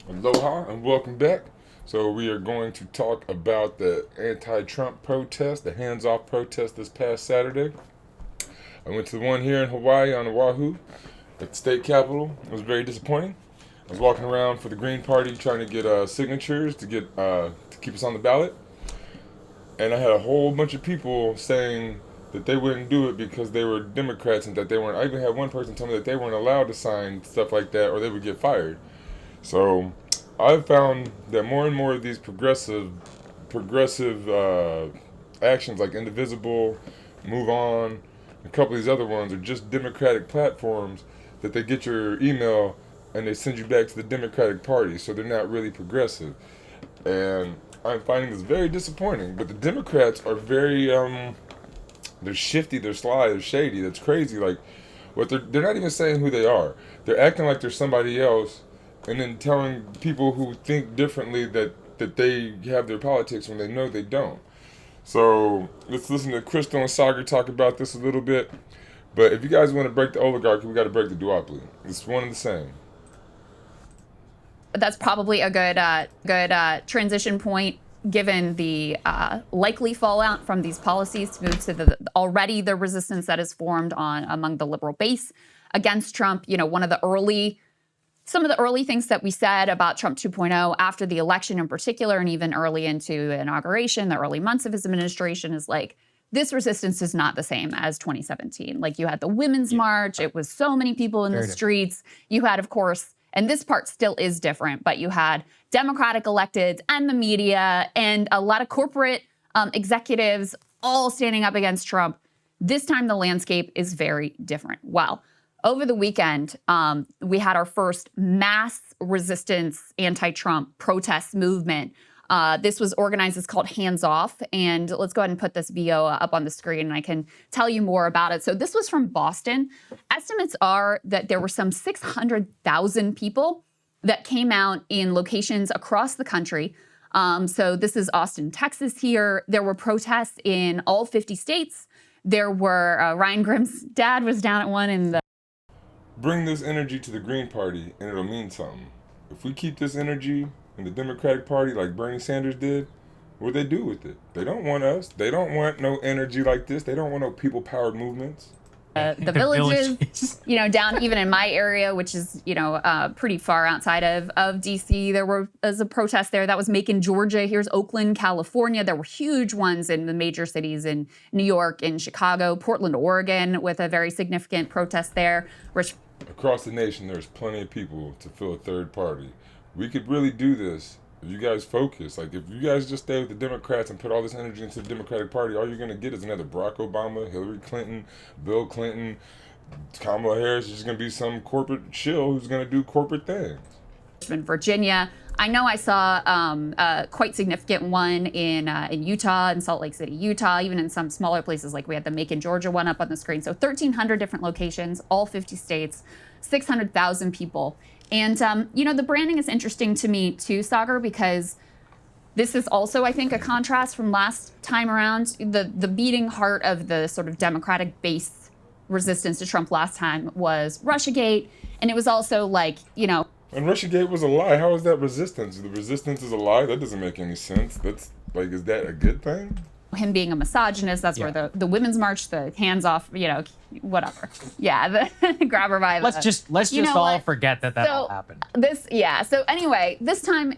Aloha and welcome back. So we are going to talk about the anti-Trump protest, the hands-off protest this past Saturday. I went to the one here in Hawaii on Oahu at the state capitol. It was very disappointing. I was walking around for the Green Party trying to get signatures to keep us on the ballot, and I had a whole bunch of people saying that they wouldn't do it because they were Democrats and that they weren't. I even had one person tell me that they weren't allowed to sign stuff like that or they would get fired. So I've found that more and more of these progressive actions like Indivisible, Move On, a couple of these other ones are just Democratic platforms that they get your email and they send you back to the Democratic Party. So they're not really progressive, and I'm finding this very disappointing. But the Democrats are they're shifty, they're sly, they're shady. That's crazy. Like what they're not even saying who they are. They're acting like they're somebody else and then telling people who think differently that they have their politics when they know they don't. So let's listen to Krystal and Sagaar talk about this a little bit. But if you guys want to break the oligarchy, we got to break the duopoly. It's one and the same. That's probably a good transition point, given the likely fallout from these policies, to move to the resistance that is formed among the liberal base against Trump. You know, some of the early things that we said about Trump 2.0 after the election in particular, and even early into the inauguration, the early months of his administration, is like, this resistance is not the same as 2017. Like, you had the Women's March. It was so many people in the streets. You had, of course, and this part still is different, but you had Democratic electeds and the media and a lot of corporate executives all standing up against Trump. This time, the landscape is very different. Well, over the weekend, we had our first mass resistance anti-Trump protest movement. This was organized, it's called Hands Off. And let's go ahead and put this VO up on the screen and I can tell you more about it. So this was from Boston. Estimates are that there were some 600,000 people that came out in locations across the country. So this is Austin, Texas here. There were protests in all 50 states. There were, Ryan Grimm's dad was down at one in the Bring this energy to the Green Party and it'll mean something. If we keep this energy in the Democratic Party like Bernie Sanders did, what they do with it? They don't want us. They don't want no energy like this. They don't want no people-powered movements. The villages, you know, down even in my area, which is, you know, pretty far outside of DC. There was a protest there that was Macon, Georgia. Here's Oakland, California. There were huge ones in the major cities in New York, in Chicago, Portland, Oregon, with a very significant protest there. Across the nation, there's plenty of people to fill a third party. We could really do this if you guys focus. Like, if you guys just stay with the Democrats and put all this energy into the Democratic Party, all you're going to get is another Barack Obama, Hillary Clinton, Bill Clinton, Kamala Harris. Is just going to be some corporate shill who's going to do corporate things. In Virginia, I know I saw a quite significant one in Utah, in Salt Lake City, Utah, even in some smaller places, like we had the Macon, Georgia one up on the screen. So 1,300 different locations, all 50 states, 600,000 people. And, you know, the branding is interesting to me too, Sagaar, because this is also, I think, a contrast from last time around. The beating heart of the sort of Democratic base resistance to Trump last time was Russiagate. And it was also like, you know. And Russiagate was a lie. How is that resistance? The resistance is a lie? That doesn't make any sense. That's like, is that a good thing? Him being a misogynist, that's where the Women's March, the hands off, you know, whatever. Yeah, the grab her by the... Let's just all forget that all happened. So anyway, this time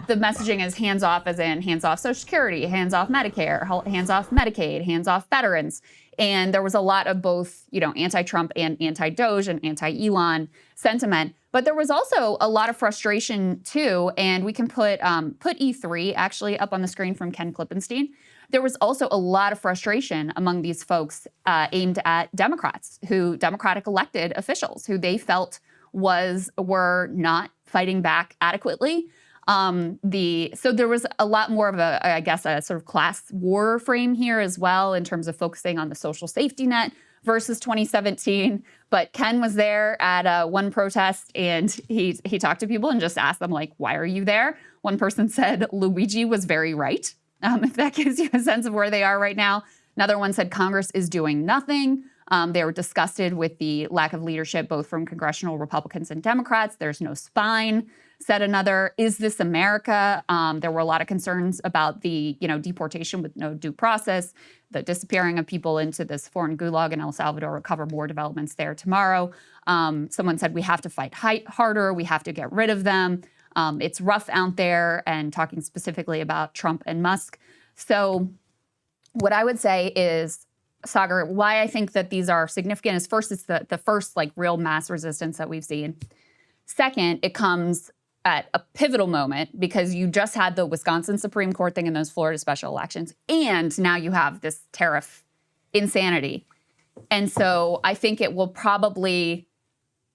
the messaging is hands off, as in hands off Social Security, hands off Medicare, hands off Medicaid, hands off veterans. And there was a lot of both, you know, anti-Trump and anti-Doge and anti-Elon sentiment. But there was also a lot of frustration too, and we can put E3 actually up on the screen from Ken Klippenstein. There was also a lot of frustration among these folks aimed at Democrats, Democratic elected officials, who they felt were not fighting back adequately. So there was a lot more of a sort of class war frame here as well, in terms of focusing on the social safety net versus 2017. But Ken was there at one protest, and he talked to people and just asked them, like, why are you there? One person said Luigi was very right, if that gives you a sense of where they are right now. Another one said Congress is doing nothing. They were disgusted with the lack of leadership, both from congressional Republicans and Democrats. There's no spine, said another. Is this America? There were a lot of concerns about the, deportation with no due process, the disappearing of people into this foreign gulag in El Salvador. We'll cover more developments there tomorrow. Someone said we have to fight harder. We have to get rid of them. It's rough out there, and talking specifically about Trump and Musk. So what I would say is, Sagaar, why I think that these are significant is, first, it's the first real mass resistance that we've seen. Second, it comes at a pivotal moment because you just had the Wisconsin Supreme Court thing and those Florida special elections, and now you have this tariff insanity. And so I think it will probably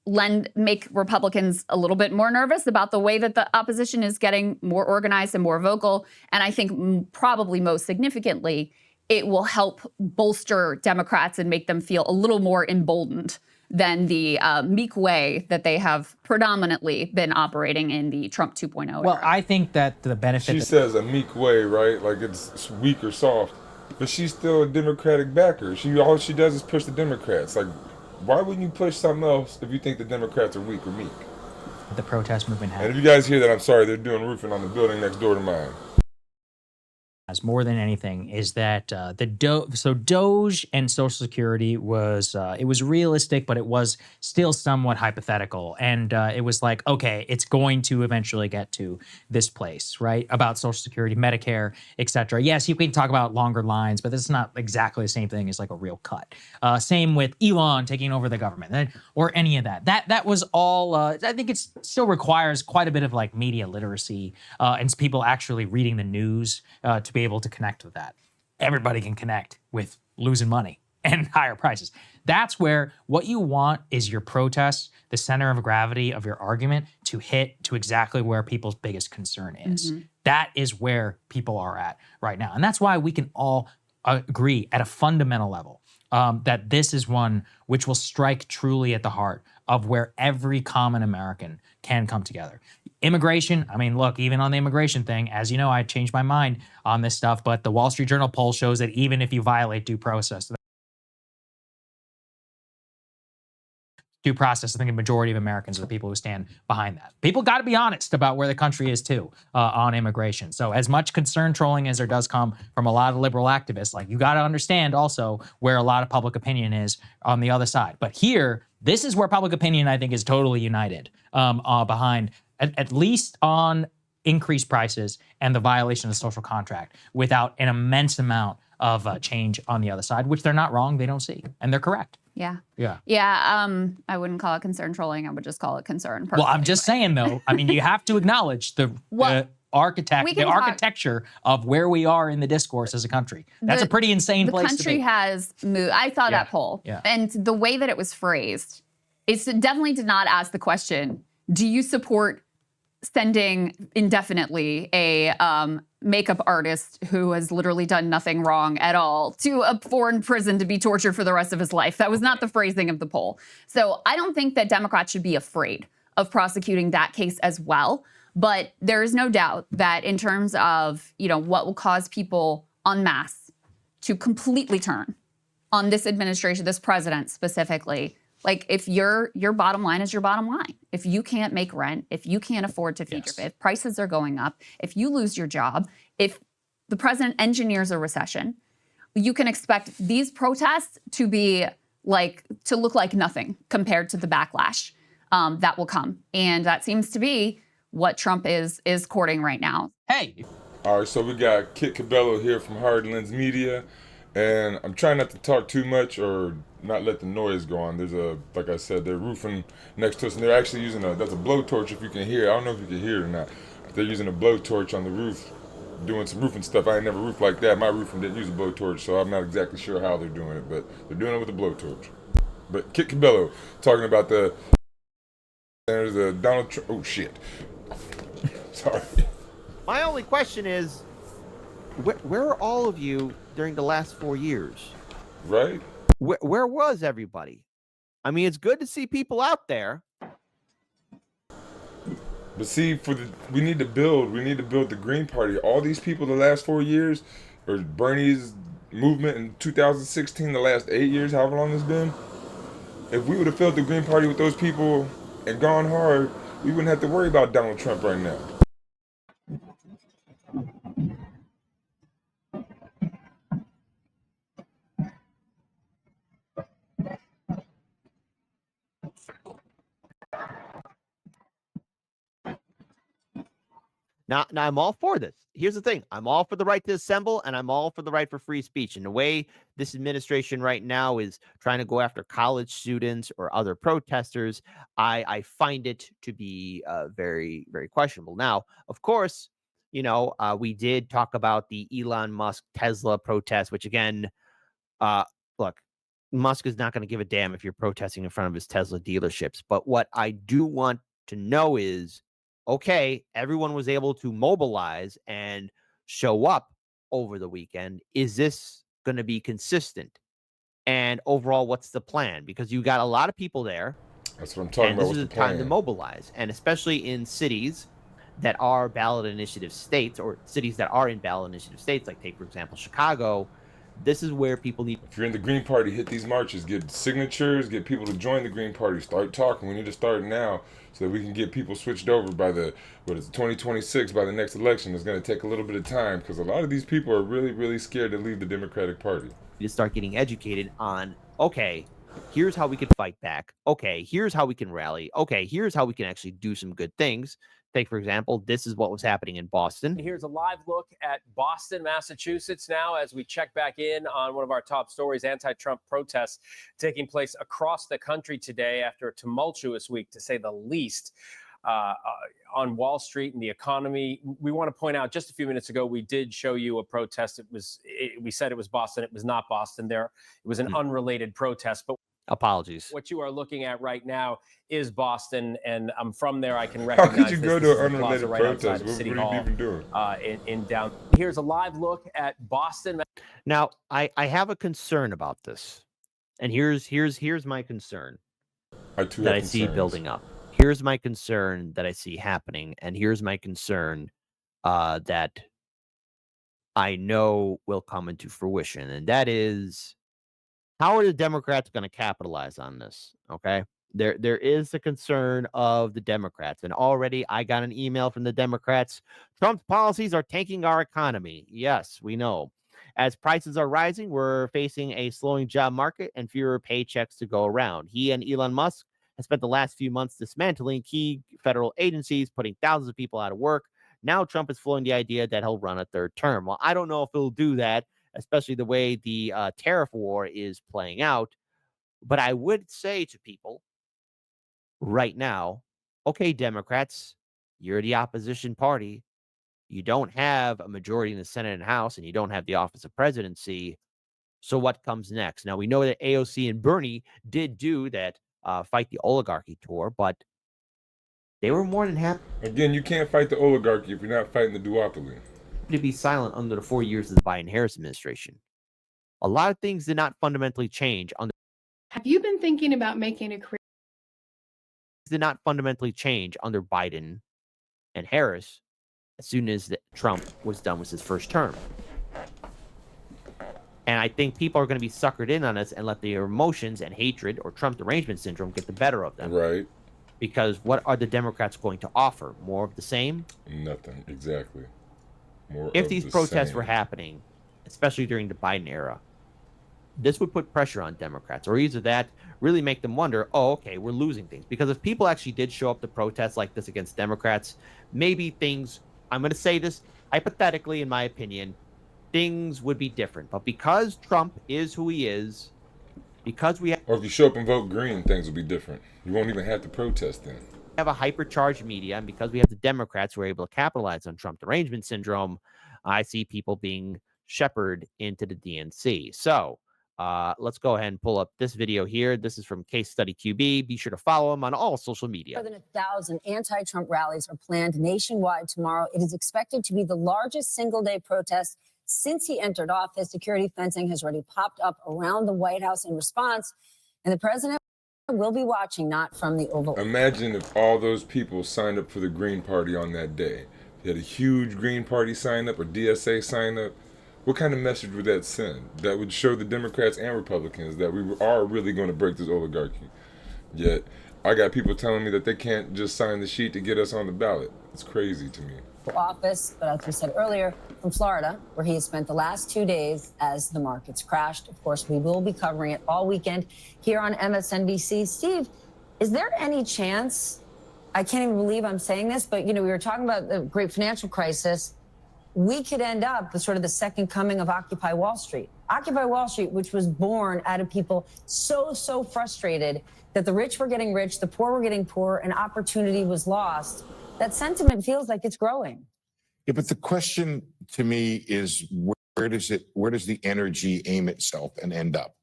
make Republicans a little bit more nervous about the way that the opposition is getting more organized and more vocal. And I think probably most significantly, it will help bolster Democrats and make them feel a little more emboldened than the meek way that they have predominantly been operating in the Trump 2.0 Well, era. I think that the benefit... She says a meek way, right? Like it's weak or soft. But she's still a Democratic backer. All she does is push the Democrats. Like, why wouldn't you push something else if you think the Democrats are weak or meek? The protest movement has. And if you guys hear that, I'm sorry, they're doing roofing on the building next door to mine. More than anything is that Doge and Social Security was it was realistic, but it was still somewhat hypothetical, and it was like, okay, it's going to eventually get to this place, right? About Social Security, Medicare, etc. Yes, you can talk about longer lines, but this is not exactly the same thing as like a real cut. Same with Elon taking over the government or any of that. That was all. I think it still requires quite a bit of like media literacy and people actually reading the news to be able to connect with that. Everybody can connect with losing money and higher prices. That's where what you want is your protests, the center of gravity of your argument, to hit to exactly where people's biggest concern is. Mm-hmm. That is where people are at right now. And that's why we can all agree at a fundamental level that this is one which will strike truly at the heart of where every common American can come together. Immigration, I mean, look, even on the immigration thing, as you know, I changed my mind on this stuff, but the Wall Street Journal poll shows that even if you violate due process, I think a majority of Americans are the people who stand behind that. People got to be honest about where the country is too on immigration. So as much concern trolling as there does come from a lot of liberal activists, like you got to understand also where a lot of public opinion is on the other side. But here, this is where public opinion, I think, is totally united behind, at least on increased prices and the violation of the social contract, without an immense amount of change on the other side, which they're not wrong, they don't see, and they're correct. Yeah. Yeah. I wouldn't call it concern trolling. I would just call it concern. Well, I'm just saying, though, I mean, you have to acknowledge the architecture of where we are in the discourse as a country. That's a pretty insane place to be. The country has moved. I saw that poll. Yeah. And the way that it was phrased, it definitely did not ask the question, do you support sending indefinitely a makeup artist who has literally done nothing wrong at all to a foreign prison to be tortured for the rest of his life? That was not the phrasing of the poll. So I don't think that Democrats should be afraid of prosecuting that case as well. But there is no doubt that in terms of, what will cause people en masse to completely turn on this administration, this president specifically, like if your bottom line is your bottom line, if you can't make rent, if you can't afford to feed your family, if prices are going up, if you lose your job, if the president engineers a recession, you can expect these protests to be to look like nothing compared to the backlash that will come. And that seems to be what Trump is courting right now. Hey. All right, so we got Kit Cabello here from Hard Lens Media, and I'm trying not to talk too much or not let the noise go on. There's like I said, they're roofing next to us, and they're actually using that's a blowtorch, if you can hear. I don't know if you can hear it or not. But they're using a blowtorch on the roof, doing some roofing stuff. I ain't never roofed like that. My roofing didn't use a blowtorch, so I'm not exactly sure how they're doing it, but they're doing it with a blowtorch. But Kit Cabello talking about there's a Donald Trump. Oh shit. Sorry. My only question is, where are all of you during the last 4 years? Right? Where was everybody? I mean, it's good to see people out there. But see, we need to build the Green Party. All these people the last 4 years, or Bernie's movement in 2016, the last 8 years, however long it's been, if we would have filled the Green Party with those people and gone hard, we wouldn't have to worry about Donald Trump right now. Now, I'm all for this. Here's the thing. I'm all for the right to assemble, and I'm all for the right for free speech. And the way this administration right now is trying to go after college students or other protesters, I find it to be very, very questionable. Now, of course, we did talk about the Elon Musk Tesla protest, which again, look, Musk is not going to give a damn if you're protesting in front of his Tesla dealerships. But what I do want to know is, okay, everyone was able to mobilize and show up over the weekend. Is this going to be consistent? And overall, what's the plan? Because you got a lot of people there. That's what I'm talking about. This is the time to mobilize. And especially in cities that are ballot initiative states, or cities that are in ballot initiative states, like take, for example, Chicago. This is where people need. If you're in the Green Party, hit these marches, get signatures, get people to join the Green Party, start talking. We need to start now so that we can get people switched over by 2026, by the next election. It's going to take a little bit of time because a lot of these people are really, really scared to leave the Democratic Party. To start getting educated on, okay, here's how we can fight back. Okay, here's how we can rally. Okay, here's how we can actually do some good things. Take, for example, this is what was happening in Boston. Here's a live look at Boston, Massachusetts now as we check back in on one of our top stories, anti-Trump protests taking place across the country today after a tumultuous week, to say the least, on Wall Street and the economy. We want to point out, just a few minutes ago, we did show you a protest. We said it was Boston. It was not Boston. It was an unrelated protest, but apologies. What you are looking at right now is Boston, and I'm from there. I can recognize. How could you go to an unrelated protest? What are you even doing? In down. Here's a live look at Boston. Now, I have a concern about this, and here's my concern that I see building up. Here's my concern that I see happening, and here's my concern that I know will come into fruition, and that is, how are the Democrats going to capitalize on this? Okay. There is a concern of the Democrats. And already I got an email from the Democrats. Trump's policies are tanking our economy. Yes, we know. As prices are rising, we're facing a slowing job market and fewer paychecks to go around. He and Elon Musk have spent the last few months dismantling key federal agencies, putting thousands of people out of work. Now Trump is floating the idea that he'll run a third term. Well, I don't know if he'll do that, especially the way the tariff war is playing out. But I would say to people right now, okay, Democrats, you're the opposition party. You don't have a majority in the Senate and House, and you don't have the office of presidency. So what comes next? Now, we know that AOC and Bernie did do that fight the oligarchy tour, but they were more than happy. Again, you can't fight the oligarchy if you're not fighting the duopoly. To be silent under the 4 years of the Biden-Harris administration. A lot of things did not fundamentally change under. Have you been thinking about making a career? Did not fundamentally change under Biden and Harris as soon as Trump was done with his first term. And I think people are going to be suckered in on this and let their emotions and hatred or Trump derangement syndrome get the better of them. Right. Because what are the Democrats going to offer? More of the same? Nothing. Exactly. If these protests were happening, especially during the Biden era, this would put pressure on Democrats, or either that really make them wonder, oh, okay, we're losing things. Because if people actually did show up to protests like this against Democrats, maybe things, I'm going to say this hypothetically, in my opinion, things would be different. But because Trump is who he is, because we have... Or if you show up and vote green, things will be different. You won't even have to protest then. Have a hypercharged media, and because we have the Democrats who are able to capitalize on Trump derangement syndrome, I see people being shepherded into the DNC. So let's go ahead and pull up this video here. This is from Case Study QB. Be sure to follow him on all social media. More than 1,000 anti-Trump rallies are planned nationwide tomorrow. It is expected to be the largest single-day protest since he entered office. Security fencing has already popped up around the White House in response, and the president will be watching, not from the Oval. Imagine if all those people signed up for the Green Party on that day. You had a huge Green Party sign up or DSA sign up. what kind of message would that send? That would show the Democrats and Republicans that we are really going to break this oligarchy. Yet, I got people telling me that they can't just sign the sheet to get us on the ballot. It's crazy to me. Office, but as we said earlier, from Florida, where he has spent the last 2 days as the markets crashed. Of course, we will be covering it all weekend here on MSNBC. Steve, is there any chance, I can't even believe I'm saying this, but, we were talking about the great financial crisis. We could end up with sort of the second coming of Occupy Wall Street. Occupy Wall Street, which was born out of people so frustrated that the rich were getting rich, the poor were getting poor, and opportunity was lost. That sentiment feels like it's growing. Yeah, but the question to me is where does the energy aim itself and end up?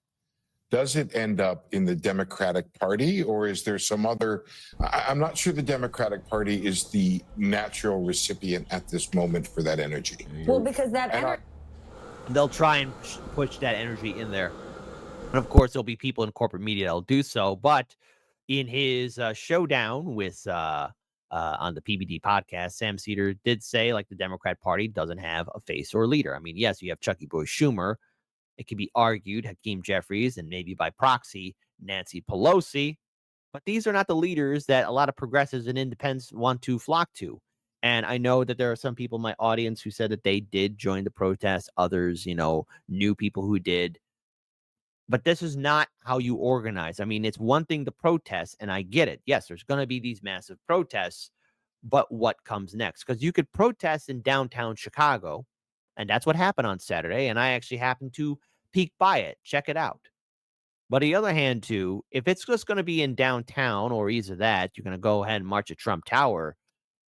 Does it end up in the Democratic Party, or is there some other? I'm not sure the Democratic Party is the natural recipient at this moment for that energy. Well, because that energy. They'll try and push that energy in there. And of course, there'll be people in corporate media that'll do so. But in his showdown with on the PBD podcast, Sam Cedar did say, like, the Democrat Party doesn't have a face or leader. I mean, yes, you have Chucky Boy Schumer. It can be argued Hakeem Jeffries and maybe by proxy Nancy Pelosi. But these are not the leaders that a lot of progressives and independents want to flock to. And I know that there are some people in my audience who said that they did join the protest. Others, knew people who did. But this is not how you organize. I mean, it's one thing to protest, and I get it. Yes, there's going to be these massive protests, but what comes next? Because you could protest in downtown Chicago, and that's what happened on Saturday, and I actually happened to peek by it, check it out. But on the other hand, too, if it's just going to be in downtown or either that, you're going to go ahead and march at Trump Tower.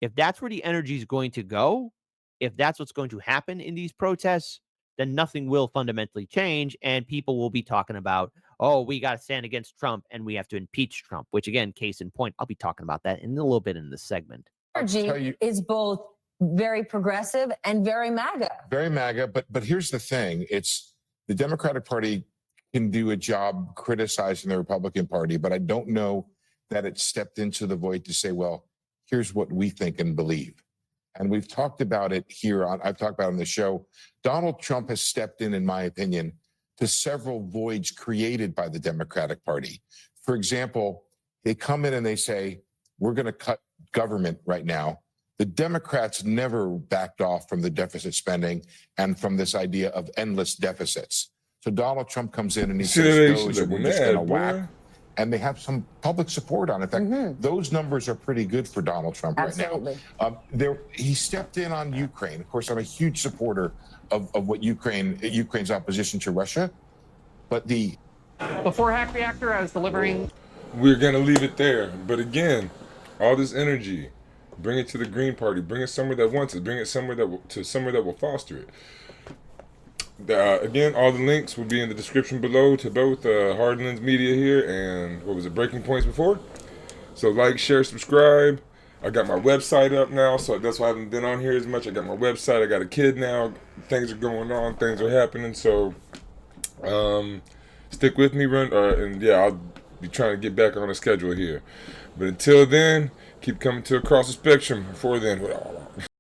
If that's where the energy is going to go, if that's what's going to happen in these protests, then nothing will fundamentally change, and people will be talking about, oh, we got to stand against Trump and we have to impeach Trump, which, again, case in point, I'll be talking about that in a little bit in this segment. Energy is both very progressive and very MAGA. Very MAGA, but here's the thing. It's the Democratic Party can do a job criticizing the Republican Party, but I don't know that it stepped into the void to say, well, here's what we think and believe. And we've talked about it here. I've talked about it on the show. Donald Trump has stepped in my opinion, to several voids created by the Democratic Party. For example, they come in and they say, we're going to cut government right now. The Democrats never backed off from the deficit spending and from this idea of endless deficits. So Donald Trump comes in and he says, we're just going to whack. And they have some public support on it. In fact, those numbers are pretty good for Donald Trump right now. He stepped in on Ukraine. Of course, I'm a huge supporter of what Ukraine's opposition to Russia. But before Hack Reactor, I was delivering. We're going to leave it there. But again, all this energy, bring it to the Green Party. Bring it somewhere that wants it. Bring it somewhere that will foster it. Again, all the links will be in the description below to both Hardlands Media here and Breaking Points before. So like, share, subscribe. I got my website up now, so that's why I haven't been on here as much. I got my website. I got a kid now. Things are going on. Things are happening. So stick with me, and I'll be trying to get back on the schedule here. But until then, keep coming to Across the Spectrum. Before then,